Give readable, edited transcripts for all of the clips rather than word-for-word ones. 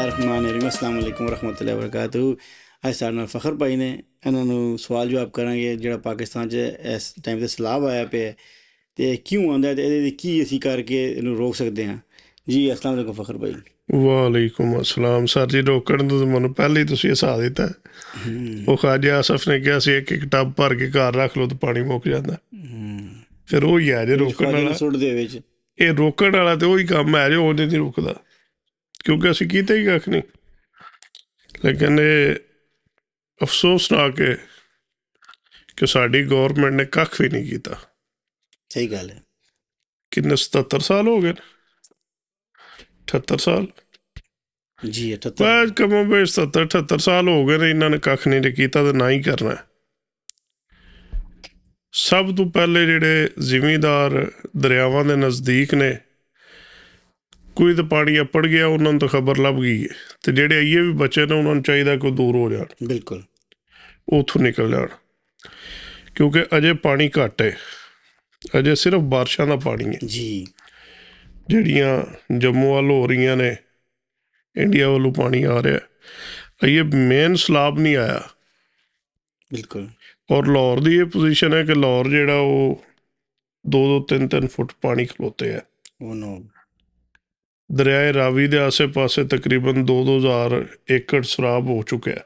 ਬਿਸਮਿल्लाहिर्रहमानिर्रहीम अस्सलाम वालेकुम रहमतुल्लाहि व बरकातहू। ਅੱਜ ਸਾਡੇ ਨਾਲ ਫਖਰ ਭਾਈ ਨੇ, ਇਹਨਾਂ ਨੂੰ ਸਵਾਲ ਜਵਾਬ ਕਰਾਂਗੇ ਜਿਹੜਾ ਪਾਕਿਸਤਾਨ 'ਚ ਇਸ ਟਾਈਮ 'ਤੇ ਸੈਲਾਬ ਆਇਆ ਪਿਆ ਅਤੇ ਕਿਉਂ ਆਉਂਦਾ ਅਤੇ ਇਹਦੇ ਕੀ ਅਸੀਂ ਕਰਕੇ ਇਹਨੂੰ ਰੋਕ ਸਕਦੇ ਹਾਂ। ਜੀ अस्सलाम वालेकुम ਫਖਰ ਭਾਈ। ਵਾਲੇਕੁਮ ਅਸਲਾਮ ਸਰ ਜੀ। ਰੋਕਣ ਨੂੰ ਤਾਂ ਮੈਨੂੰ ਪਹਿਲਾਂ ਹੀ ਤੁਸੀਂ ਹਸਾ ਦਿੱਤਾ। ਉਹ ਖਾਜਾ ਆਸਫ ਨੇ ਕਿਹਾ ਸੀ ਇੱਕ ਟੱਬ ਭਰ ਕੇ ਘਰ ਰੱਖ ਲਓ ਤਾਂ ਪਾਣੀ ਮੁੱਕ ਜਾਂਦਾ। ਫਿਰ ਉਹ ਹੀ ਹੈ ਜੇ ਰੋਕਣ ਵਾਲਾ ਸੁੱਟਦੇ ਵਿੱਚ, ਇਹ ਰੋਕਣ ਵਾਲਾ ਤਾਂ ਉਹੀ ਕੰਮ ਹੈ ਜੋ ਉਹਦੇ ਨਹੀਂ ਰੁਕਦਾ, ਕਿਉਂਕਿ ਅਸੀਂ ਕੀਤਾ ਹੀ ਕੱਖ ਨਹੀਂ। ਲੇਕਿਨ ਇਹ ਅਫਸੋਸਨਾਕ ਹੈ ਕਿ ਸਾਡੀ ਗੌਰਮੈਂਟ ਨੇ ਕੱਖ ਵੀ ਨਹੀਂ ਕੀਤਾ। ਸਹੀ ਗੱਲ ਹੈ। ਕਿੰਨੇ 77 ਸਾਲ ਹੋ ਗਏ, 78 ਸਾਲ ਜੀ 78 ਕਮੋ ਬੇ 77-78 ਸਾਲ ਹੋ ਗਏ ਨੇ, ਇਹਨਾਂ ਨੇ ਕੱਖ ਨਹੀਂ ਕੀਤਾ ਤੇ ਨਾ ਹੀ ਕਰਨਾ। ਸਭ ਤੋਂ ਪਹਿਲੇ ਜਿਹੜੇ ਜ਼ਿਮੀਂਦਾਰ ਦਰਿਆਵਾਂ ਦੇ ਨਜ਼ਦੀਕ ਨੇ, ਕੋਈ ਤਾਂ ਪਾਣੀ ਅੱਪੜ ਗਿਆ, ਉਹਨਾਂ ਨੂੰ ਤਾਂ ਖਬਰ ਲੱਭ ਗਈ ਹੈ, ਅਤੇ ਜਿਹੜੇ ਆਈਏ ਵੀ ਬੱਚੇ ਨੇ ਉਹਨਾਂ ਨੂੰ ਚਾਹੀਦਾ ਕਿ ਉਹ ਦੂਰ ਹੋ ਜਾਣ, ਬਿਲਕੁਲ ਉੱਥੋਂ ਨਿਕਲ ਜਾਣ, ਕਿਉਂਕਿ ਅਜੇ ਪਾਣੀ ਘੱਟ ਹੈ। ਅਜੇ ਸਿਰਫ ਬਾਰਿਸ਼ਾਂ ਦਾ ਪਾਣੀ ਹੈ ਜੀ, ਜਿਹੜੀਆਂ ਜੰਮੂ ਵੱਲ ਹੋ ਰਹੀਆਂ ਨੇ, ਇੰਡੀਆ ਵੱਲੋਂ ਪਾਣੀ ਆ ਰਿਹਾ। ਇਹ ਮੇਨ ਸਲਾਬ ਨਹੀਂ ਆਇਆ। ਬਿਲਕੁਲ। ਔਰ ਲਾਹੌਰ ਦੀ ਇਹ ਪੋਜੀਸ਼ਨ ਹੈ ਕਿ ਲਾਹੌਰ ਜਿਹੜਾ ਉਹ 2-2 3-3 ਫੁੱਟ ਪਾਣੀ ਖਲੋਤੇ ਹੈ। ਦਰਿਆਏ ਰਾਵੀ ਦੇ ਆਸੇ ਪਾਸੇ ਤਕਰੀਬਨ 2,000 ਏਕੜ ਸਰਾਬ ਹੋ ਚੁੱਕਿਆ।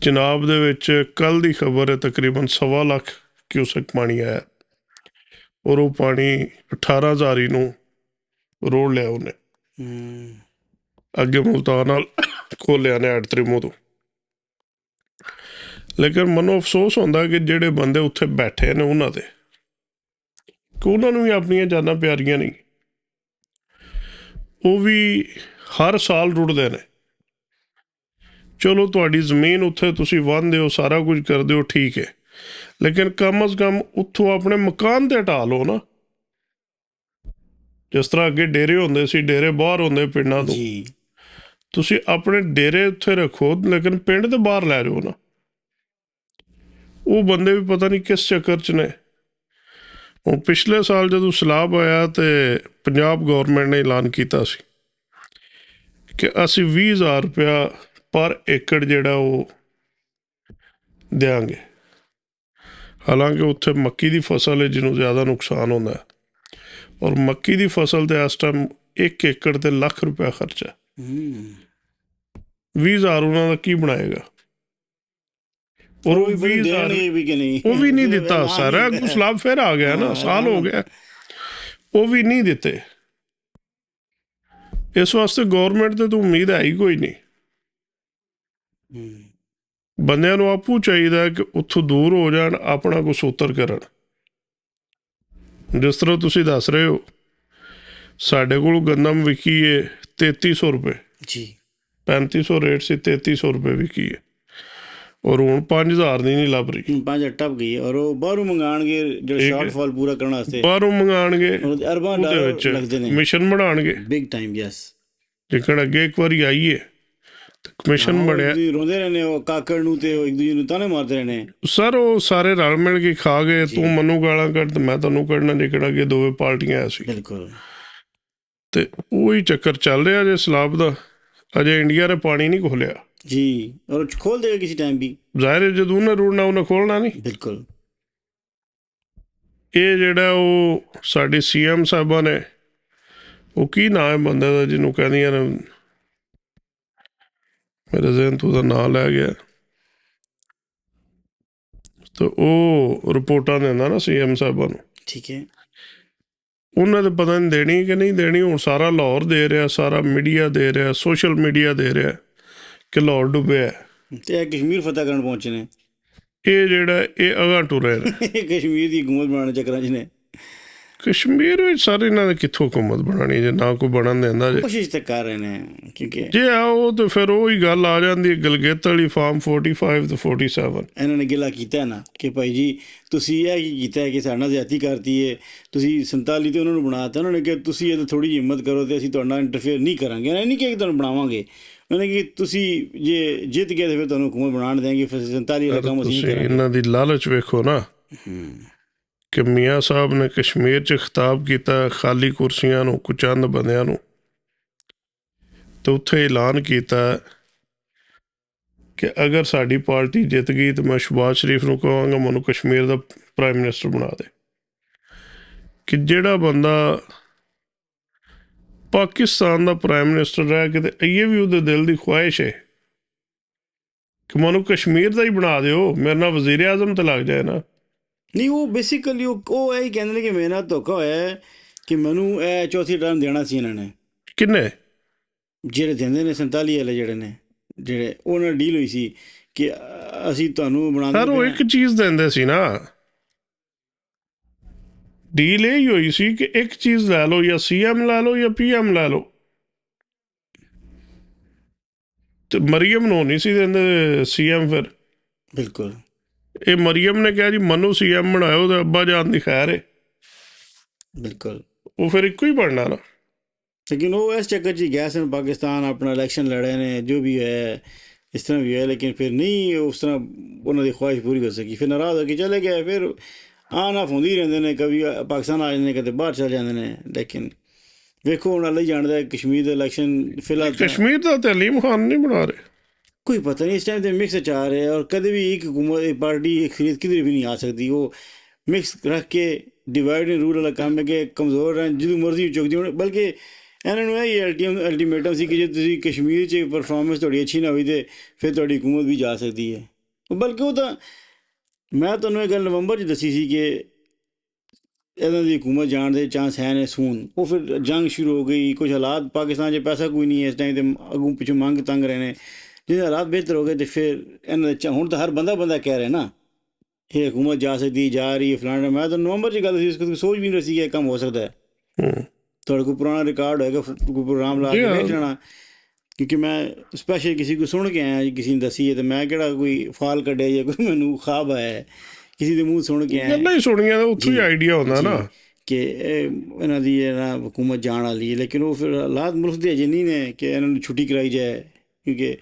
ਚਨਾਬ ਦੇ ਵਿੱਚ ਕੱਲ੍ਹ ਦੀ ਖਬਰ ਹੈ ਤਕਰੀਬਨ 1.25 ਲੱਖ ਕਿਊਸਕ ਪਾਣੀ ਆਇਆ, ਔਰ ਉਹ ਪਾਣੀ 18,000 ਹੀ ਨੂੰ ਰੋੜ ਲਿਆ ਉਹਨੇ, ਅੱਗੇ ਮੁਲਤਾਨ ਨਾਲ ਖੋਲਿਆ ਨੇ ਐਡਤਰੀਮੋ ਤੋਂ। ਲੇਕਿਨ ਮੈਨੂੰ ਅਫਸੋਸ ਹੁੰਦਾ ਕਿ ਜਿਹੜੇ ਬੰਦੇ ਉੱਥੇ ਬੈਠੇ ਨੇ ਉਹਨਾਂ ਦੇ, ਕਿ ਉਹਨਾਂ ਨੂੰ ਵੀ ਆਪਣੀਆਂ ਜਾਨਾਂ ਪਿਆਰੀਆਂ ਨਹੀਂ। ਉਹ ਵੀ ਹਰ ਸਾਲ ਰੁੜਦੇ ਨੇ। ਚਲੋ ਤੁਹਾਡੀ ਜ਼ਮੀਨ ਉੱਥੇ ਤੁਸੀਂ ਵਾਹੁੰਦੇ ਹੋ, ਸਾਰਾ ਕੁਝ ਕਰਦੇ ਹੋ, ਠੀਕ ਹੈ, ਲੇਕਿਨ ਕਮ ਅਜ਼ ਕਮ ਉੱਥੋਂ ਆਪਣੇ ਮਕਾਨ 'ਤੇ ਢਾਹ ਲਓ ਨਾ। ਜਿਸ ਤਰ੍ਹਾਂ ਅੱਗੇ ਡੇਰੇ ਹੁੰਦੇ ਸੀ, ਡੇਰੇ ਬਾਹਰ ਹੁੰਦੇ ਪਿੰਡਾਂ ਤੋਂ, ਤੁਸੀਂ ਆਪਣੇ ਡੇਰੇ ਉੱਥੇ ਰੱਖੋ, ਲੇਕਿਨ ਪਿੰਡ ਦੇ ਬਾਹਰ ਲੈ ਜਾਓ ਨਾ। ਉਹ ਬੰਦੇ ਵੀ ਪਤਾ ਨਹੀਂ ਕਿਸ ਚੱਕਰ 'ਚ ਨੇ। ਹੁਣ ਪਿਛਲੇ ਸਾਲ ਜਦੋਂ ਸੈਲਾਬ ਆਇਆ ਤਾਂ ਪੰਜਾਬ ਗੌਰਮੈਂਟ ਨੇ ਐਲਾਨ ਕੀਤਾ ਸੀ ਕਿ ਅਸੀਂ 20,000 ਰੁਪਇਆ ਪਰ ਏਕੜ ਜਿਹੜਾ ਉਹ ਦਿਆਂਗੇ। ਹਾਲਾਂਕਿ ਉੱਥੇ ਮੱਕੀ ਦੀ ਫਸਲ ਹੈ ਜਿਹਨੂੰ ਜ਼ਿਆਦਾ ਨੁਕਸਾਨ ਹੁੰਦਾ, ਔਰ ਮੱਕੀ ਦੀ ਫਸਲ 'ਤੇ ਇਸ ਟਾਈਮ 1 ਏਕੜ 'ਤੇ ਲੱਖ ਰੁਪਇਆ ਖਰਚਾ। 20,000 ਉਹਨਾਂ ਦਾ ਕੀ ਬਣਾਏਗਾ? ਔਰ ਉਹ 20,000 ਉਹ ਵੀ ਨਹੀਂ ਦਿੱਤਾ। ਸਾਰਾ ਅੱਗੋਂ ਸਲਾਬ ਫਿਰ ਆ ਗਿਆ ਨਾ, ਸਾਲ ਹੋ ਗਿਆ, ਉਹ ਵੀ ਨਹੀਂ ਦਿੱਤੇ। ਇਸ ਵਾਸਤੇ ਗੌਰਮੈਂਟ ਤੇ ਤਾਂ ਉਮੀਦ ਹੈ ਹੀ ਕੋਈ ਨਹੀਂ। ਬੰਦਿਆਂ ਨੂੰ ਆਪੂ ਚਾਹੀਦਾ ਕਿ ਉੱਥੋਂ ਦੂਰ ਹੋ ਜਾਣ, ਆਪਣਾ ਕੁਛ ਸੂਤਰ ਕਰਨ। ਜਿਸ ਤਰ੍ਹਾਂ ਤੁਸੀਂ ਦੱਸ ਰਹੇ ਹੋ, ਸਾਡੇ ਕੋਲ ਗੰਦਮ ਵਿਕੀ ਹੈ 3,300 ਰੁਪਏ ਜੀ, 3,500 ਰੇਟ ਸੀ, 3,300 ਰੁਪਏ ਵਿਕੀ ਹੈ, ਔਰ ਹੁਣ 5,000 ਦੀ ਨਹੀਂ ਲੱਭ ਰਹੀ। 5 ਟੱਪ ਗਈ, ਔਰ ਉਹ ਬਾਹਰੋਂ ਮੰਗਾਉਣਗੇ ਜਿਹੜਾ ਸ਼ਾਰਟਫਾਲ ਪੂਰਾ ਕਰਨ ਵਾਸਤੇ, ਬਾਹਰੋਂ ਮੰਗਾਉਣਗੇ, ਅਰਬਾਂ ਉਹਦੇ ਵਿੱਚ ਕਮਿਸ਼ਨ ਬਣਾਉਣਗੇ ਬਿਗ ਟਾਈਮ। ਯੈਸ, ਲੇਕਿਨ ਅੱਗੇ ਇੱਕ ਵਾਰੀ ਆਈਏ ਤੇ ਕਮਿਸ਼ਨ ਬਣਿਆ। ਰੋਂਦੇ ਰਹਿੰਦੇ ਉਹ ਕਾਕੜ ਨੂੰ ਤੇ ਇੱਕ ਦੂਜੇ ਨੂੰ ਤਾਨੇ ਮਾਰਦੇ ਰਹਿੰਦੇ ਸਰ। ਉਹ ਸਾਰੇ ਰਲ ਮਿਲ ਕੇ ਖਾ ਗਏ, ਤੂੰ ਮੈਨੂੰ ਗਾਲਾਂ ਕੱਢ ਤੇ ਮੈਂ ਤੁਹਾਨੂੰ ਕੱਢਣਾ, ਲੇਕਿਨ ਅੱਗੇ ਦੋਵੇਂ ਪਾਰਟੀਆਂ ਆ ਸੀ। ਬਿਲਕੁਲ। ਤੇ ਉਹੀ ਚੱਕਰ ਚੱਲ ਰਿਹਾ ਜੇ ਸਲਾਬ ਦਾ। ਅਜੇ ਇੰਡੀਆ ਨੇ ਪਾਣੀ ਨਹੀਂ ਖੋਲਿਆ ਜੀ, ਔਰ ਖੋਲ ਦੇਗਾ ਕਿਸੇ ਟਾਈਮ ਵੀ। ਜ਼ਾਹਿਰ ਹੈ ਜਦੋਂ ਉਹਨੇ ਰੁੜਨਾ ਉਹਨੇ ਖੋਲਣਾ ਨਹੀਂ। ਬਿਲਕੁਲ। ਇਹ ਜਿਹੜਾ ਉਹ ਸਾਡੀ CM ਸਾਹਿਬਾਂ ਨੇ, ਉਹ ਕੀ ਨਾਂ ਹੈ ਬੰਦੇ ਦਾ ਜਿਹਨੂੰ ਕਹਿੰਦੀਆਂ ਨੇ, ਮੇਰੇ ਜ਼ਿਹਨ ਤੋਂ ਉਹਦਾ ਨਾਂ ਲੈ ਗਿਆ, ਤੇ ਉਹ ਰਿਪੋਰਟਾਂ ਦਿੰਦਾ ਨਾ CM ਸਾਹਿਬਾਂ ਨੂੰ। ਠੀਕ ਹੈ। ਉਹਨਾਂ ਦੇ ਪਤਾ ਨਹੀਂ ਦੇਣੀ ਕਿ ਨਹੀਂ ਦੇਣੀ। ਹੁਣ ਸਾਰਾ ਲਾਹੌਰ ਦੇ ਰਿਹਾ, ਸਾਰਾ ਮੀਡੀਆ ਦੇ ਰਿਹਾ, ਸੋਸ਼ਲ ਮੀਡੀਆ ਦੇ ਰਿਹਾ ਕਿ ਲਾਹੌਰ ਡੁੱਬਿਆ। ਤੇ ਕਸ਼ਮੀਰ ਫਤਿਹ ਕਰਨ ਪਹੁੰਚੇ ਨੇ ਇਹ ਜਿਹੜਾ ਇਹ ਅਗਾਂਹ ਟੁਰੇ ਨੇ ਕਸ਼ਮੀਰ ਦੀ ਹਕੂਮਤ ਬਣਾਉਣ ਚੱਕਰਾਂ 'ਚ ਨੇ। ਕਸ਼ਮੀਰ ਵਿੱਚ ਸਾਰੇ ਇਹਨਾਂ ਨੇ ਕਿੱਥੋਂ ਹਕੂਮਤ ਬਣਾਉਣੀ ਜੇ ਨਾ ਕੋਈ ਬਣਨ ਦਿੰਦਾ। ਜੇ ਕੋਸ਼ਿਸ਼ ਤਾਂ ਕਰ ਰਹੇ ਨੇ, ਕਿਉਂਕਿ ਜੇ ਆ ਉਹ ਤਾਂ ਫਿਰ ਉਹੀ ਗੱਲ ਆ ਜਾਂਦੀ ਹੈ ਗਲਗਿਤ ਵਾਲੀ ਫਾਰਮ 45 ਤੇ 47। ਇਹਨਾਂ ਨੇ ਗਿਲਾ ਕੀਤਾ ਨਾ ਕਿ ਭਾਈ ਜੀ ਤੁਸੀਂ ਇਹ ਕੀ ਕੀਤਾ ਹੈ ਕਿ ਸਾਡੇ ਨਾਲ ਜ਼ਿਆਦਤੀ ਕਰਤੀ ਹੈ, ਤੁਸੀਂ 47 ਤੇ ਉਹਨਾਂ ਨੂੰ ਬਣਾਤਾ। ਉਹਨਾਂ ਨੇ ਕਿਹਾ ਤੁਸੀਂ ਇਹ ਥੋੜ੍ਹੀ ਜਿਹੀ ਹਿੰਮਤ ਕਰੋ ਅਤੇ ਅਸੀਂ ਤੁਹਾਡੇ ਨਾਲ ਇੰਟਰਫੇਅਰ ਨਹੀਂ ਕਰਾਂਗੇ। ਇਹ ਨਹੀਂ ਕਿ ਤੁਹਾਨੂੰ ਬਣਾਵਾਂਗੇ, ਉਹਨਾਂ ਨੇ ਕਿ ਤੁਸੀਂ ਜੇ ਜਿੱਤ ਗਏ ਤਾਂ ਫਿਰ ਤੁਹਾਨੂੰ ਹਕੂਮਤ ਬਣਾਉਣ ਦੇਂਗੇ। ਫਿਰ 47 ਵਾਲਾ ਕੰਮ ਅਸੀਂ ਕਰਾਂਗੇ। ਇਹਨਾਂ ਦੀ ਲਾਲਚ ਵੇਖੋ ਨਾ ਕਿ ਮੀਆਂ ਸਾਹਿਬ ਨੇ ਕਸ਼ਮੀਰ 'ਚ ਖਿਤਾਬ ਕੀਤਾ ਖਾਲੀ ਕੁਰਸੀਆਂ ਨੂੰ, ਕੁਝ ਚੰਦ ਬੰਦਿਆਂ ਨੂੰ, ਤੇ ਉੱਥੇ ਐਲਾਨ ਕੀਤਾ ਕਿ ਅਗਰ ਸਾਡੀ ਪਾਰਟੀ ਜਿੱਤ ਗਈ ਤਾਂ ਮੈਂ ਸ਼ਹਿਬਾਜ਼ ਸ਼ਰੀਫ ਨੂੰ ਕਹਾਂਗਾ ਮੈਨੂੰ ਕਸ਼ਮੀਰ ਦਾ ਪ੍ਰਾਈਮ ਮਿਨਿਸਟਰ ਬਣਾ ਦੇ। ਕਿ ਜਿਹੜਾ ਬੰਦਾ ਪਾਕਿਸਤਾਨ ਦਾ ਪ੍ਰਾਈਮ ਮਿਨਿਸਟਰ ਰਹਿ ਕੇ ਤੇ ਇਹ ਵੀ ਉਹਦੇ ਦਿਲ ਦੀ ਖੁਆਇਸ਼ ਹੈ ਕਿ ਮੈਨੂੰ ਕਸ਼ਮੀਰ ਦਾ ਹੀ ਬਣਾ ਦਿਓ, ਮੇਰੇ ਨਾਲ ਵਜ਼ੀਰ ਆਜ਼ਮ ਤੇ ਲੱਗ ਜਾਏ ਨਾ। ਨਹੀਂ, ਉਹ ਬੇਸਿਕਲੀ ਉਹ ਇਹ ਕਹਿੰਦੇ ਨੇ ਕਿ ਮੇਰੇ ਨਾਲ ਧੋਖਾ ਹੋਇਆ ਹੈ ਕਿ ਮੈਨੂੰ ਇਹ ਚੌਥੀ ਟਰਮ ਦੇਣਾ ਸੀ ਇਹਨਾਂ ਨੇ। ਕਿੰਨੇ? ਜਿਹੜੇ ਦਿੰਦੇ ਨੇ 47 ਵਾਲੇ ਜਿਹੜੇ ਉਹਨਾਂ ਨਾਲ ਡੀਲ ਹੋਈ ਸੀ ਕਿ ਅਸੀਂ ਤੁਹਾਨੂੰ ਬਣਾ ਸਰ ਉਹ ਇੱਕ ਚੀਜ਼ ਦਿੰਦੇ ਸੀ ਨਾ, ਡੀਲ ਇਹ ਹੀ ਹੋਈ ਸੀ ਕਿ ਇੱਕ ਚੀਜ਼ ਲੈ ਲਓ, ਜਾਂ CM ਲੈ ਲਓ ਜਾਂ PM ਲੈ ਲਓ। ਤੇ ਮਰੀਮ ਨੂੰ ਨਹੀਂ ਸੀ ਦਿੰਦੇ CM। ਫਿਰ ਬਿਲਕੁਲ ਇਹ ਮਰੀਮ ਨੇ ਕਿਹਾ ਜੀ ਮੈਨੂੰ CM ਬਣਾਇਓ ਤੇ ਅੱਬਾ ਜਾਨ ਦੀ ਖੈਰ ਹੈ। ਬਿਲਕੁਲ ਉਹ ਫਿਰ ਇੱਕੋ ਹੀ ਬਣਨਾ ਨਾ। ਲੇਕਿਨ ਉਹ ਇਸ ਚੱਕਰ 'ਚ ਹੀ ਗਿਆ ਸਨ, ਪਾਕਿਸਤਾਨ ਆਪਣਾ ਇਲੈਕਸ਼ਨ ਲੜੇ ਨੇ, ਜੋ ਵੀ ਹੈ ਇਸ ਤਰ੍ਹਾਂ ਵੀ ਹੈ, ਲੇਕਿਨ ਫਿਰ ਨਹੀਂ ਉਸ ਤਰ੍ਹਾਂ ਉਹਨਾਂ ਦੀ ਖੁਆਇਸ਼ ਪੂਰੀ ਹੋ ਸਕੀ। ਫਿਰ ਨਾਰਾਜ਼ ਹੋ ਕੇ ਚਲੇ ਗਏ। ਫਿਰ ਆਨ ਆਫ ਹੁੰਦੀ ਰਹਿੰਦੇ ਨੇ, ਕभी ਪਾਕਿਸਤਾਨ ਆ ਜਾਂਦੇ ਨੇ, ਕਦੇ ਬਾਹਰ ਚਲੇ ਜਾਂਦੇ ਨੇ। ਲੇਕਿਨ ਵੇਖੋ ਹੁਣ ਅੱਲਾ ਹੀ ਜਾਣਦਾ ਕਸ਼ਮੀਰ ਦਾ ਇਲੈਕਸ਼ਨ ਫਿਲਹਾਲ ਕਸ਼ਮੀਰ ਦਾ ਤੇ ਅਲੀਮ ਖਾਨ ਨਹੀਂ ਬਣਾ ਰਹੇ, ਕੋਈ ਪਤਾ ਨਹੀਂ। ਇਸ ਟਾਈਮ ਤੇ ਮਿਕਸ ਚਾਹ ਰਹੇ ਔਰ ਕਦੇ ਵੀ ਇੱਕ हुकूमत पार्टी खरीद किधर भी नहीं आ सकती। वो मिक्स रख के डिवाइड एंड रूल वाला काम है कि कमज़ोर हैं ਜਦੋਂ ਮਰਜ਼ੀ ਚੁੱਕਦੀ ਹੋਣ। ਬਲਕਿ ਇਹਨਾਂ ਨੂੰ ਇਹ ਅਲਟੀਮੇਟਮ ਸੀ ਕਿ ਜੇ ਤੁਸੀਂ ਕਸ਼ਮੀਰ 'ਚ ਪਰਫਾਰਮੈਂਸ ਤੁਹਾਡੀ ਅੱਛੀ ਨਾ ਹੋਈ ਤੇ ਫਿਰ ਤੁਹਾਡੀ ਹਕੂਮਤ ਵੀ ਜਾ ਸਕਦੀ ਹੈ। ਬਲਕਿ ਉਹ ਤਾਂ ਮੈਂ ਤੁਹਾਨੂੰ ਇਹ ਗੱਲ ਨਵੰਬਰ 'ਚ ਦੱਸੀ ਸੀ ਕਿ ਇਹਨਾਂ ਦੀ ਹਕੂਮਤ ਜਾਣ ਦੇ ਚਾਂਸ ਹੈ ਨੇ ਸੂਨ। ਉਹ ਫਿਰ ਜੰਗ ਸ਼ੁਰੂ ਹੋ ਗਈ, ਕੁਝ ਹਾਲਾਤ ਪਾਕਿਸਤਾਨ 'ਚ ਪੈਸਾ ਕੋਈ ਨਹੀਂ ਹੈ ਇਸ ਟਾਈਮ ਤੇ, ਅੱਗੋਂ ਪਿੱਛੋਂ ਮੰਗ ਤੰਗ ਰਹੇ ਨੇ। ਜੇ ਹਾਲਾਤ ਬਿਹਤਰ ਹੋ ਗਏ ਤੇ ਫਿਰ ਇਹਨਾਂ ਦੇ ਹੁਣ ਤਾਂ ਹਰ ਬੰਦਾ ਕਹਿ ਰਿਹਾ ਨਾ ਇਹ ਹਕੂਮਤ ਜਾ ਸਕਦੀ, ਜਾ ਰਹੀ ਹੈ ਫਲਾਣਾ। ਮੈਂ ਤਾਂ ਨਵੰਬਰ 'ਚ ਗੱਲ ਸੀ, ਇਸ ਸੋਚ ਵੀ ਨਹੀਂ ਸੀ ਕਿ ਇਹ ਕੰਮ ਹੋ ਸਕਦਾ ਹੈ। ਤੁਹਾਡੇ ਕੋਲ ਪੁਰਾਣਾ ਰਿਕਾਰਡ ਹੋਏਗਾ, ਕੋਈ ਪ੍ਰੋਗਰਾਮ ਲਾ ਕੇ ਵੇਖ ਲੈਣਾ। ਕਿਉਂਕਿ ਮੈਂ ਸਪੈਸ਼ਲ ਕਿਸੇ ਕੋਲ ਸੁਣ ਕੇ ਆਇਆ, ਕਿਸੇ ਨੇ ਦੱਸੀ ਹੈ, ਤੇ ਮੈਂ ਕਿਹੜਾ ਕੋਈ ਫਾਲ ਕੱਢਿਆ ਜਾਂ ਕੋਈ ਮੈਨੂੰ ਖ਼ਾਬ ਆਇਆ, ਕਿਸੇ ਦੇ ਮੂੰਹ ਸੁਣ ਕੇ ਆਇਆ। ਗੱਲਾਂ ਹੀ ਸੁਣੀਆਂ, ਉੱਥੋਂ ਹੀ ਆਈਡੀਆ ਹੁੰਦਾ ਨਾ ਕਿ ਇਹਨਾਂ ਦੀ ਹਕੂਮਤ ਜਾਣ ਵਾਲੀ ਹੈ। ਲੇਕਿਨ ਉਹ ਫਿਰ ਹਾਲਾਤ ਮੁਲਕ ਦੇ ਅਜੇ ਨਹੀਂ ਨੇ ਕਿ ਇਹਨਾਂ ਨੂੰ ਛੁੱਟੀ ਕਰਾਈ ਜਾਏ। ਕਿਉਂਕਿ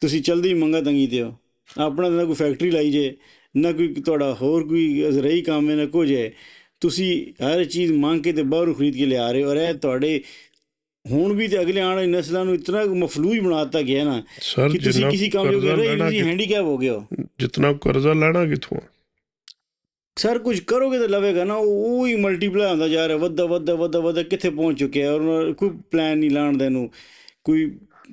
ਤੁਸੀਂ ਚਲਦੀ ਮੰਗਾ ਤੰਗੀ 'ਤੇ ਹੋ, ਆਪਣਾ ਨਾ ਕੋਈ ਫੈਕਟਰੀ ਲਾਈ ਜੇ, ਨਾ ਕੋਈ ਤੁਹਾਡਾ ਹੋਰ ਕੋਈ ਜ਼ਰਈ ਕੰਮ ਹੈ, ਨਾ ਕੁਝ ਹੈ। ਤੁਸੀਂ ਹਰ ਚੀਜ਼ ਮੰਗ ਕੇ ਤੇ ਬਾਹਰੋਂ ਖਰੀਦ ਕੇ ਲਿਆ ਰਹੇ ਹੋ। ਔਰ ਇਹ ਤੁਹਾਡੇ ਹੁਣ ਵੀ ਤੇ ਅਗਲੇ ਆਉਣ ਵਾਲੀ ਨਸਲਾਂ ਨੂੰ ਇਤਨਾ ਮਫਲੂਜ ਬਣਾ ਦਿੱਤਾ ਗਿਆ ਨਾ ਕਿ ਤੁਸੀਂ ਕਿਸੇ ਕੰਮ ਜੋਗੇ ਰਹੇ, ਤੁਸੀਂ ਹੈਂਡੀਕੈਪ ਹੋ ਗਏ ਹੋ। ਜਿਤਨਾ ਕਰਜ਼ਾ ਲੈਣਾ ਕਿੱਥੋਂ ਸਰ ਕੁਝ ਕਰੋਗੇ ਤਾਂ ਲਵੇਗਾ ਨਾ, ਉਹ ਹੀ ਮਲਟੀਪਲਾਈ ਹੁੰਦਾ ਜਾ ਰਿਹਾ, ਵੱਧਦਾ ਕਿੱਥੇ ਪਹੁੰਚ ਚੁੱਕਿਆ। ਔਰ ਕੋਈ ਪਲਾਨ ਨਹੀਂ ਲਾਉਣ ਦਾ ਨੂੰ। ਕੋਈ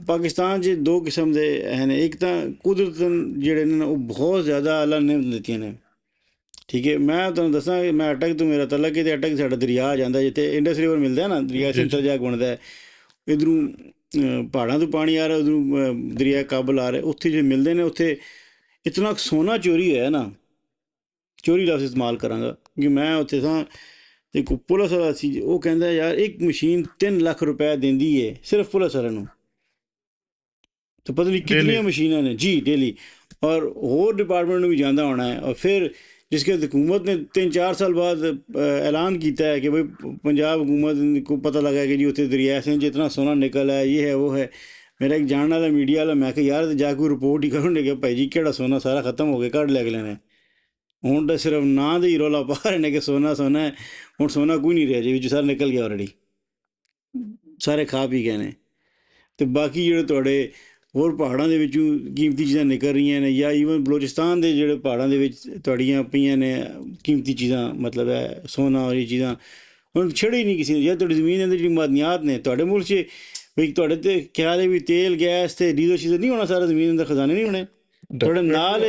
ਪਾਕਿਸਤਾਨ 'ਚ ਦੋ ਕਿਸਮ ਦੇ ਹਨ। ਇੱਕ ਤਾਂ ਕੁਦਰਤਨ ਜਿਹੜੇ ਨੇ ਨਾ ਉਹ ਬਹੁਤ ਜ਼ਿਆਦਾ ਅੱਲਾ ਨੇ ਦਿੱਤੀਆਂ ਨੇ। ਠੀਕ ਹੈ, ਮੈਂ ਤੁਹਾਨੂੰ ਦੱਸਾਂ ਕਿ ਮੈਂ ਅਟਕ ਤੋਂ ਮੇਰਾ ਤਲਕ ਹੈ, ਅਤੇ ਅਟਕ ਸਾਡਾ ਦਰਿਆ ਜਾਂਦਾ, ਜਿੱਥੇ ਇੰਡਸ ਰਿਵਰ ਮਿਲਦਾ ਨਾ, ਦਰਿਆ ਸਿੰਤਰਜਾਕ ਬਣਦਾ ਹੈ। ਇੱਧਰੋਂ ਪਹਾੜਾਂ ਤੋਂ ਪਾਣੀ ਆ ਰਿਹਾ, ਉੱਧਰੋਂ ਦਰਿਆ ਕਾਬਲ ਆ ਰਿਹਾ। ਉੱਥੇ ਜੇ ਮਿਲਦੇ ਨੇ, ਉੱਥੇ ਇਤਨਾ ਸੋਨਾ ਚੋਰੀ ਹੋਇਆ ਨਾ, ਚੋਰੀ ਲਫ਼ਜ਼ ਇਸਤੇਮਾਲ ਕਰਾਂਗਾ ਕਿ ਮੈਂ ਉੱਥੇ ਸਾਂ ਤੇ ਇੱਕ ਪੁਲਿਸ ਵਾਲਾ ਸੀ, ਉਹ ਕਹਿੰਦਾ ਯਾਰ ਇੱਕ ਮਸ਼ੀਨ 3 ਲੱਖ ਰੁਪਏ ਦਿੰਦੀ ਹੈ ਸਿਰਫ ਪੁਲਿਸ ਵਾਲਿਆਂ ਨੂੰ, ਤੇ ਪਤਾ ਨਹੀਂ ਕਿੰਨੀਆਂ ਮਸ਼ੀਨਾਂ ਨੇ ਜੀ ਡੇਲੀ। ਔਰ ਹੋਰ ਡਿਪਾਰਟਮੈਂਟ ਨੂੰ ਵੀ ਜਾਂਦਾ ਹੋਣਾ ਹੈ। ਔਰ ਫਿਰ जिसके हुकूमत ने 3-4 साल बाद ऐलान किया है कि भाई पंजाब हुकूमत को पता लगा है कि जी उत्थे दरिया से जितना सोना निकल है, ये है वो है। मेरा एक जानने वाला मीडिया वाला, मैं कहा यार जाके कोई रिपोर्ट ही करो कि भाई जी केड़ा सोना सारा खत्म हो गया, कढ़ ले अगले ने। हूँ तो सिर्फ ना दे ही रौला पा रहे हैं कि सोना है। हूँ सोना कोई नहीं रहा जी, बिच सारा निकल गया ऑलरेडी, सारे खा पी गए ने। तो बाकी जो थोड़े ਹੋਰ ਪਹਾੜਾਂ ਦੇ ਵਿੱਚੋਂ ਕੀਮਤੀ ਚੀਜ਼ਾਂ ਨਿਕਲ ਰਹੀਆਂ ਨੇ, ਜਾਂ ਈਵਨ ਬਲੋਚਿਸਤਾਨ ਦੇ ਜਿਹੜੇ ਪਹਾੜਾਂ ਦੇ ਵਿੱਚ ਤੁਹਾਡੀਆਂ ਪਈਆਂ ਨੇ ਕੀਮਤੀ ਚੀਜ਼ਾਂ, ਮਤਲਬ ਹੈ ਸੋਨਾ ਔਰ ਇਹ ਚੀਜ਼ਾਂ ਹੁਣ ਛੇੜੇ ਹੀ ਨਹੀਂ ਕਿਸੇ ਨੇ। ਜਾਂ ਤੁਹਾਡੀ ਜ਼ਮੀਨ ਦੇ ਅੰਦਰ ਜਿਹੜੀ ਮਾਦਨੀਆਤ ਨੇ ਤੁਹਾਡੇ ਮੁਲਕ 'ਚ, ਵੀ ਤੁਹਾਡੇ ਤੇ ਖਿਆਲ ਹੈ ਵੀ ਤੇਲ ਗੈਸ ਤੇ ਡੀਜ਼ਲ ਚੀਜ਼ਾਂ ਨਹੀਂ ਹੋਣਾ, ਸਾਰਾ ਜ਼ਮੀਨ ਅੰਦਰ ਖਜ਼ਾਨੇ ਨਹੀਂ ਹੋਣੇ। ਤੁਹਾਡੇ ਨਾਲ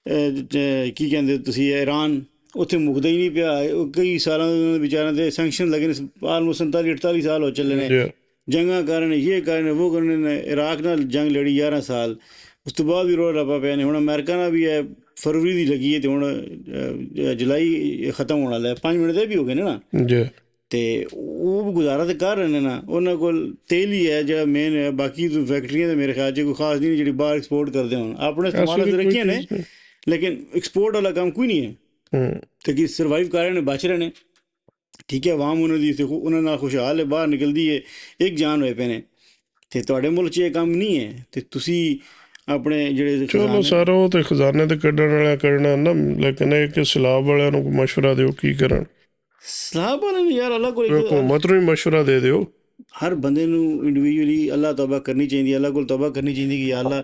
ਕੀ ਕਹਿੰਦੇ ਤੁਸੀਂ ਈਰਾਨ, ਉੱਥੇ ਮੁੱਕਦਾ ਹੀ ਨਹੀਂ ਪਿਆ। ਕਈ ਸਾਲਾਂ ਦੇ ਵਿਚਾਰਿਆਂ ਦੇ ਸੈਂਕਸ਼ਨ ਲੱਗੇ ਨੇ, ਆਲਮੋਸਟ 47-48 ਸਾਲ ਹੋ ਚੱਲੇ ਨੇ। ਜੰਗਾਂ ਕਾਰਨ, ਇਹ ਕਾਰਨ, ਉਹ ਕਰਨ ਨੇ। ਇਰਾਕ ਨਾਲ ਜੰਗ ਲੜੀ 11 ਸਾਲ, ਉਸ ਤੋਂ ਬਾਅਦ ਵੀ ਰੌਲਾ ਰੱਪਾ ਪਿਆ ਨੇ। ਹੁਣ ਅਮਰੀਕਾ ਨਾਲ ਵੀ ਹੈ, ਫਰਵਰੀ ਦੀ ਲੱਗੀ ਹੈ ਅਤੇ ਹੁਣ ਜੁਲਾਈ ਖਤਮ ਹੋਣ ਵਾਲਾ ਹੈ। 5 ਮਹੀਨੇ ਦੇ ਵੀ ਹੋ ਗਏ ਨੇ ਨਾ, ਅਤੇ ਉਹ ਗੁਜ਼ਾਰਾ ਤਾਂ ਕਰ ਰਹੇ ਨੇ ਨਾ। ਉਹਨਾਂ ਕੋਲ ਤੇਲ ਹੀ ਹੈ ਜਿਹੜਾ ਮੇਨ ਹੈ। ਬਾਕੀ ਫੈਕਟਰੀਆਂ ਤਾਂ ਮੇਰੇ ਖਿਆਲ 'ਚ ਕੋਈ ਖਾਸ ਨਹੀਂ ਜਿਹੜੀ ਬਾਹਰ ਐਕਸਪੋਰਟ ਕਰਦੇ ਹੋਣ। ਆਪਣੇ ਇਸਤੇਮਾਲ 'ਤੇ ਰੱਖੀਆਂ ਨੇ, ਲੇਕਿਨ ਐਕਸਪੋਰਟ ਵਾਲਾ ਕੰਮ ਕੋਈ ਨਹੀਂ ਹੈ। ਅਤੇ ਕਿ ਸਰਵਾਈਵ ਕਰ ਰਹੇ ਨੇ, ਬਚ ਰਹੇ ਨੇ। ਠੀਕ ਹੈ, ਆਵਾਮ ਉਹਨਾਂ ਨਾਲ ਖੁਸ਼ਹਾਲ ਹੈ, ਬਾਹਰ ਨਿਕਲਦੀ ਹੈ, ਇੱਕ ਜਾਨ ਹੋਏ ਪਏ ਨੇ। ਅਤੇ ਤੁਹਾਡੇ ਮੁਲਕ 'ਚ ਇਹ ਕੰਮ ਨਹੀਂ ਹੈ। ਅਤੇ ਤੁਸੀਂ ਆਪਣੇ ਜਿਹੜੇ ਚਲੋ ਸਰ ਉਹ ਤਾਂ ਖਜ਼ਾਨੇ ਤੇ ਕੱਢਣ ਵਾਲਾ ਕਰਨਾ ਨਾ, ਲੇਕਿਨ ਇਹ ਕਿ ਸਲਾਬ ਵਾਲਿਆਂ ਨੂੰ ਮਸ਼ਵਰਾ ਦਿਓ ਕੀ ਕਰਨ। ਸਲਾਬ ਵਾਲਿਆਂ ਨੂੰ ਯਾਰ ਅਲੱਗ ਕੋਈ ਹੁਕੂਮਤ ਨੂੰ ਹੀ ਮਸ਼ਵਰਾ ਦੇ ਦਿਓ। ਹਰ ਬੰਦੇ ਨੂੰ ਇੰਡੀਵਿਜੂਅਲੀ ਅੱਲਾਹ ਤੌਬਾ ਕਰਨੀ ਚਾਹੀਦੀ, ਅੱਲਾਹ ਕੋਲ ਤੌਬਾ ਕਰਨੀ ਚਾਹੀਦੀ ਕਿ ਯਾ ਅੱਲਾਹ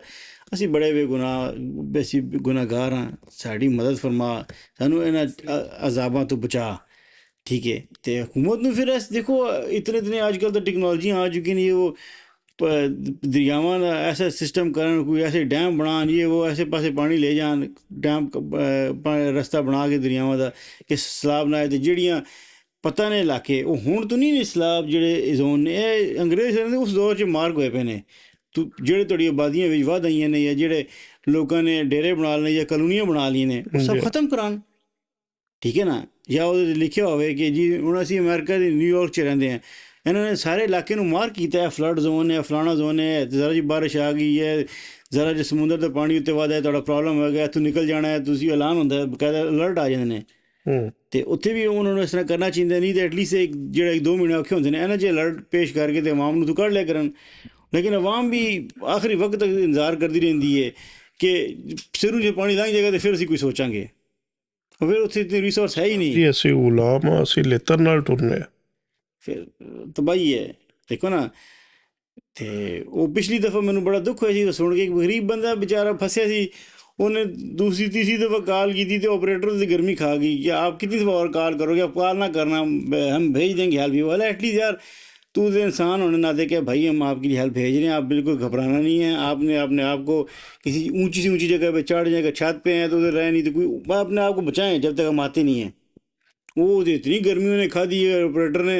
ਅਸੀਂ ਬੜੇ ਬੇਗੁਨਾਹ, ਅਸੀਂ ਗੁਨਾਹਗਾਰ ਹਾਂ, ਸਾਡੀ ਮਦਦ ਫਰਮਾ, ਸਾਨੂੰ ਇਹਨਾਂ ਅਜ਼ਾਬਾਂ ਤੋਂ ਬਚਾ। ਠੀਕ ਹੈ। ਅਤੇ ਹੁਕੂਮਤ ਨੂੰ ਫਿਰ ਦੇਖੋ ਇਤਨੇ ਅੱਜ ਕੱਲ੍ਹ ਤਾਂ ਟੈਕਨੋਲੋਜੀਆਂ ਆ ਚੁੱਕੀ ਨੇ, ਉਹ ਦਰਿਆਵਾਂ ਦਾ ਐਸਾ ਸਿਸਟਮ ਕਰਨ, ਕੋਈ ਐਸੇ ਡੈਮ ਬਣਾਉਣ, ਉਹ ਐਸੇ ਪਾਸੇ ਪਾਣੀ ਲੈ ਜਾਣ, ਡੈਮ ਰਸਤਾ ਬਣਾ ਕੇ ਦਰਿਆਵਾਂ ਦਾ ਕਿ ਸੈਲਾਬ ਨਾ ਆਏ। ਅਤੇ ਜਿਹੜੀਆਂ ਪਤਾ ਨੇ ਇਲਾਕੇ, ਉਹ ਹੁਣ ਤੋਂ ਨਹੀਂ ਸੈਲਾਬ ਜਿਹੜੇ ਜ਼ੋਨ ਨੇ, ਇਹ ਅੰਗਰੇਜ਼ ਨੇ ਉਸ ਦੌਰ 'ਚ ਮਾਰਕ ਹੋਏ ਪਏ ਨੇ। ਜਿਹੜੇ ਤੁਹਾਡੀ ਆਬਾਦੀਆਂ ਵਿੱਚ ਵੱਧ ਆਈਆਂ ਨੇ, ਜਾਂ ਜਿਹੜੇ ਲੋਕਾਂ ਨੇ ਡੇਰੇ ਬਣਾ ਲਏ ਜਾਂ ਕਲੋਨੀਆਂ ਬਣਾ ਲਈਆਂ ਨੇ, ਉਹ ਸਭ ਖਤਮ ਕਰਾਉਣ। ਠੀਕ ਹੈ ਨਾ। ਜਾਂ ਉਹਦੇ ਲਿਖਿਆ ਹੋਵੇ ਕਿ ਜੀ ਹੁਣ ਅਸੀਂ ਅਮਰੀਕਾ ਦੇ ਨਿਊਯਾਰਕ 'ਚ ਰਹਿੰਦੇ ਹਾਂ, ਇਹਨਾਂ ਨੇ ਸਾਰੇ ਇਲਾਕੇ ਨੂੰ ਮਾਰਕ ਕੀਤਾ ਹੈ, ਫਲੱਡ ਜ਼ੋਨ ਹੈ, ਫਲਾਣਾ ਜ਼ੋਨ ਹੈ, ਜ਼ਰਾ ਜੀ ਬਾਰਿਸ਼ ਆ ਗਈ ਹੈ, ਜ਼ਰਾ ਜੇ ਸਮੁੰਦਰ ਦਾ ਪਾਣੀ ਉੱਤੇ ਵੱਧ ਹੈ, ਤੁਹਾਡਾ ਪ੍ਰੋਬਲਮ ਹੋ ਗਿਆ, ਇੱਥੋਂ ਨਿਕਲ ਜਾਣਾ ਹੈ, ਤੁਸੀਂ ਐਲਾਨ ਹੁੰਦਾ, ਬਕਾਇਦਾ ਅਲਰਟ ਆ ਜਾਂਦੇ ਨੇ। ਅਤੇ ਉੱਥੇ ਵੀ ਉਹਨਾਂ ਨੂੰ ਇਸ ਤਰ੍ਹਾਂ ਕਰਨਾ ਚਾਹੀਦਾ, ਨਹੀਂ ਤਾਂ ਐਟਲੀਸਟ ਜਿਹੜਾ 1-2 ਮਹੀਨੇ ਔਖੇ ਹੁੰਦੇ ਨੇ, ਇਹਨਾਂ 'ਚ ਅਲਰਟ ਪੇਸ਼ ਕਰਕੇ ਅਤੇ ਆਵਾਮ ਨੂੰ ਤੋਂ ਕੱਢ ਲਿਆ ਕਰਨ। ਲੇਕਿਨ ਆਵਾਮ ਵੀ ਆਖਰੀ ਵਕਤ ਤੱਕ ਇੰਤਜ਼ਾਰ ਕਰਦੀ ਰਹਿੰਦੀ ਹੈ ਕਿ ਸਿਰੋਂ ਜੇ ਪਾਣੀ ਲੰਘ ਜਾਏਗਾ ਤਾਂ ਫਿਰ ਅਸੀਂ ਕੋਈ ਸੋਚਾਂਗੇ, ਫਿਰ ਉੱਥੇ ਇਤਨੀ ਰਿਸੋਰਸ ਹੈ ਹੀ ਨਹੀਂ। ਜੀ ਅਸੀਂ ਗੁਲਾਮ ਹਾਂ, ਅਸੀਂ ਲੇਤਰ ਨਾਲ ਟੁਰਨੇ ਆ, ਫਿਰ ਤਬਾਹੀ ਹੈ। ਦੇਖੋ ਨਾ, ਅਤੇ ਉਹ ਪਿਛਲੀ ਦਫਾ ਮੈਨੂੰ ਬੜਾ ਦੁੱਖ ਹੋਇਆ ਸੀ ਸੁਣ ਕੇ, ਇੱਕ ਗਰੀਬ ਬੰਦਾ ਵਿਚਾਰਾ ਫਸਿਆ ਸੀ, ਉਹਨੇ ਦੂਸਰੀ ਤੀਸਰੀ ਦਫਾ ਕਾਲ की थी तो ऑपरेटर की गर्मी खा गई कि आप कितनी दफ़ा और कॉल करोगे, आप कॉल ना करना, हम भेज देंगे हेल्प। भी वाला एटलीस्ट यार तू तो इंसान होने नाते क्या भाई, हम आपके लिए हेल्प भेज रहे हैं, आप बिल्कुल घबराना नहीं है। आपने अपने आप को किसी ऊंची से ऊंची जगह पे चढ़ जाएगा, छत पे हैं तो उधर रहे नहीं, तो कोई अपने आप को बचाएं जब तक हम आते नहीं हैं। वो इतनी गर्मी उन्हें खा दी है ऑपरेटर ने,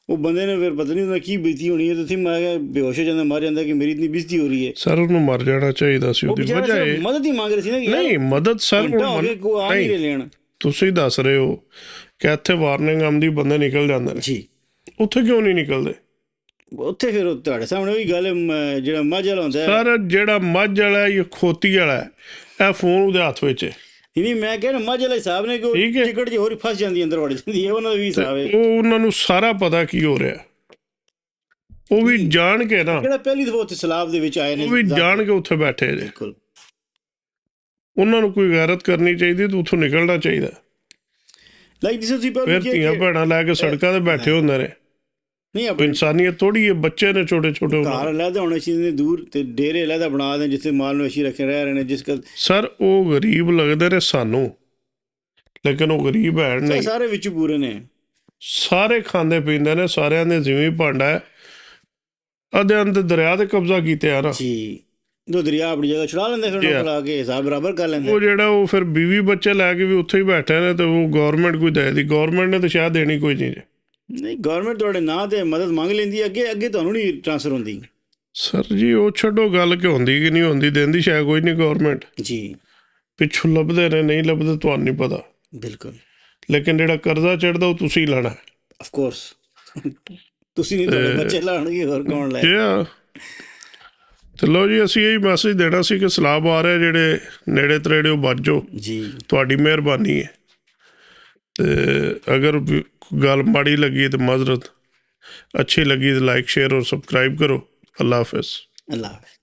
ਉਹ ਬੰਦੇ ਨੇ ਫਿਰ ਪਤਾ ਨਹੀਂ ਉਹਨਾਂ ਕੀ ਬੀਤੀ ਹੋਣੀ ਹੈ। ਤੁਸੀਂ ਮੈਂ ਕਿਹਾ ਬੇਹੋਸ਼ ਹੋ ਜਾਂਦਾ, ਮਰ ਜਾਂਦਾ ਕਿ ਮੇਰੀ ਇਤਨੀ ਬੇਇੱਜ਼ਤੀ ਹੋ ਰਹੀ ਹੈ। ਸਰ ਉਹਨੂੰ ਮਰ ਜਾਣਾ ਚਾਹੀਦਾ ਸੀ, ਉਹਦੀ ਵਜ੍ਹਾ ਇਹ ਮਦਦ ਹੀ ਮੰਗ ਰਹੇ ਸੀ ਨਾ। ਨਹੀਂ ਮਦਦ ਸਰ ਲੈਣ ਤੁਸੀਂ ਦੱਸ ਰਹੇ ਹੋ ਕਿ ਇੱਥੇ ਵਾਰਨਿੰਗ ਆਉਂਦੀ, ਬੰਦੇ ਨਿਕਲ ਜਾਂਦੇ ਨੇ ਜੀ, ਉੱਥੇ ਕਿਉਂ ਨਹੀਂ ਨਿਕਲਦੇ? ਉੱਥੇ ਫਿਰ ਤੁਹਾਡੇ ਸਾਹਮਣੇ ਉਹੀ ਗੱਲ ਹੈ, ਜਿਹੜਾ ਮੱਝ ਵਾਲਾ ਹੁੰਦਾ ਸਰ, ਜਿਹੜਾ ਮੱਝ ਵਾਲਾ ਜਾਂ ਖੋਤੀ ਵਾਲਾ ਇਹ ਫੋਨ ਉਹਦੇ ਹੱਥ ਵਿੱਚ ਹੈ। ਨਹੀਂ ਮੈਂ ਕਹਿ ਰਿਹਾ ਮੱਝ ਵਾਲੇ ਹਿਸਾਬ ਨੇ ਕਿ ਟਿਕਟ ਜੇ ਹੋਰ ਫਸ ਜਾਂਦੀ ਅੰਦਰ ਵੜ ਜਾਂਦੀ ਹੈ, ਉਹਨਾਂ ਦਾ ਵੀ ਹਿਸਾਬ ਹੈ। ਉਹ ਉਹਨਾਂ ਨੂੰ ਸਾਰਾ ਪਤਾ ਕੀ ਹੋ ਰਿਹਾ, ਉਹ ਵੀ ਜਾਣ ਕੇ ਨਾ, ਜਿਹੜਾ ਪਹਿਲੀ ਦਫਾ ਉੱਥੇ ਸਲਾਬ ਦੇ ਵਿੱਚ ਆਏ ਨੇ, ਉਹ ਵੀ ਜਾਣ ਕੇ ਉੱਥੇ ਬੈਠੇ ਜੇ। ਬਿਲਕੁਲ ਉਹਨਾਂ ਨੂੰ ਕੋਈ ਗੈਰਤ ਕਰਨੀ ਚਾਹੀਦੀ ਤੇ ਉੱਥੋਂ ਨਿਕਲਣਾ ਚਾਹੀਦਾ। ਫਿਰ ਧੀਆਂ ਭੈਣਾਂ ਲੈ ਕੇ ਸੜਕਾਂ ਤੇ ਬੈਠੇ ਹੁੰਦੇ ਨੇ। ਨਹੀਂ ਇਨਸਾਨੀਅਤ ਥੋੜ੍ਹੀ ਹੈ, ਬੱਚੇ ਨੇ ਛੋਟੇ ਛੋਟੇ, ਘਰ ਅਲੱਗਾ ਹੋਣੇ ਚਾਹੀਦੇ ਦੂਰ, ਤੇ ਡੇਰੇ ਅਲੱਗਾ ਬਣਾ ਦੇਣ ਜਿੱਥੇ ਮਾਲ ਮਵੇਸ਼ੀ ਰੱਖੇ ਰਹਿ ਰਹੇ ਨੇ। ਜਿਸ ਕਰ ਸਰ ਉਹ ਗਰੀਬ ਲੱਗਦੇ ਨੇ ਸਾਨੂੰ, ਲੇਕਿਨ ਉਹ ਗਰੀਬ ਹੈ ਨਹੀਂ, ਸਾਰੇ ਵਿੱਚ ਪੂਰੇ ਨੇ, ਸਾਰੇ ਖਾਂਦੇ ਪੀਂਦੇ ਨੇ, ਸਾਰਿਆਂ ਦੇ ਜਿਵੇਂ ਭਾਂਡਾ ਹੈ। ਅੱਧਿਆਂ ਦੇ ਦਰਿਆ ਤੇ ਕਬਜ਼ਾ ਕੀਤੇ ਆ ਨਾ ਜੀ, ਜੋ ਦਰਿਆ ਆਪਣੀ ਜਗ੍ਹਾ ਛੁਡਾ ਲੈਂਦੇ, ਫਿਰ ਲਾ ਕੇ ਹਿਸਾਬ ਬਰਾਬਰ ਕਰ ਲੈਂਦੇ। ਉਹ ਜਿਹੜਾ ਉਹ ਫਿਰ ਬੀਵੀ ਬੱਚੇ ਲੈ ਕੇ ਵੀ ਉੱਥੇ ਹੀ ਬੈਠੇ ਨੇ, ਤੇ ਉਹ ਗੌਰਮੈਂਟ ਕੋਈ ਦੇਦੀ, ਗੌਰਮੈਂਟ ਨੇ ਤਾਂ ਸ਼ਾਇਦ ਦੇਣੀ ਕੋਈ ਚੀਜ਼ ਨਹੀਂ। ਗੌਰਮੈਂਟ ਤੁਹਾਡੇ ਨਾਂ ਤੇ ਮਦਦ ਮੰਗ ਲੈਂਦੀ, ਅੱਗੇ ਤੁਹਾਨੂੰ ਨਹੀਂ ਟ੍ਰਾਂਸਫਰ ਹੁੰਦੀ। ਸਰ ਜੀ ਉਹ ਛੱਡੋ ਗੱਲ ਕਿ ਹੁੰਦੀ ਕਿ ਨਹੀਂ ਹੁੰਦੀ, ਦਿੰਦੀ ਸ਼ਾਇਦ ਕੋਈ ਨਹੀਂ ਗੌਰਮੈਂਟ ਜੀ, ਪਿੱਛੋਂ ਲੱਭਦੇ ਨੇ, ਨਹੀਂ ਲੱਭਦੇ ਤੁਹਾਨੂੰ ਨਹੀਂ ਪਤਾ। ਬਿਲਕੁਲ। ਲੇਕਿਨ ਜਿਹੜਾ ਕਰਜ਼ਾ ਚੜ੍ਹਦਾ ਉਹ ਤੁਸੀਂ ਲੈਣਾ, ਆਫ ਕੋਰਸ ਤੁਸੀਂ ਨਹੀਂ, ਤੁਹਾਡੇ ਬੱਚੇ ਲਾਉਣਗੇ, ਹੋਰ ਕੌਣ ਲੈ। ਚਲੋ ਜੀ, ਅਸੀਂ ਇਹੀ ਮੈਸੇਜ ਦੇਣਾ ਸੀ ਕਿ ਸਲਾਬ ਆ ਰਿਹਾ, ਜਿਹੜੇ ਨੇੜੇ ਤੇੜੇ ਉਹ ਬਚ ਜਾਓ ਜੀ, ਤੁਹਾਡੀ ਮਿਹਰਬਾਨੀ ਹੈ। ਤੇ ਅਗਰ ਗੱਲ ਮਾੜੀ ਲੱਗੀ ਤਾਂ ਮਾਜ਼ਰਤ, ਅੱਛੀ ਲੱਗੀ ਤਾਂ ਲਾਈਕ ਸ਼ੇਅਰ ਔਰ ਸਬਸਕ੍ਰਾਈਬ ਕਰੋ। ਅੱਲਾ ਹਾਫਿਜ਼। ਅੱਲਾ ਹਾਫਿਜ਼।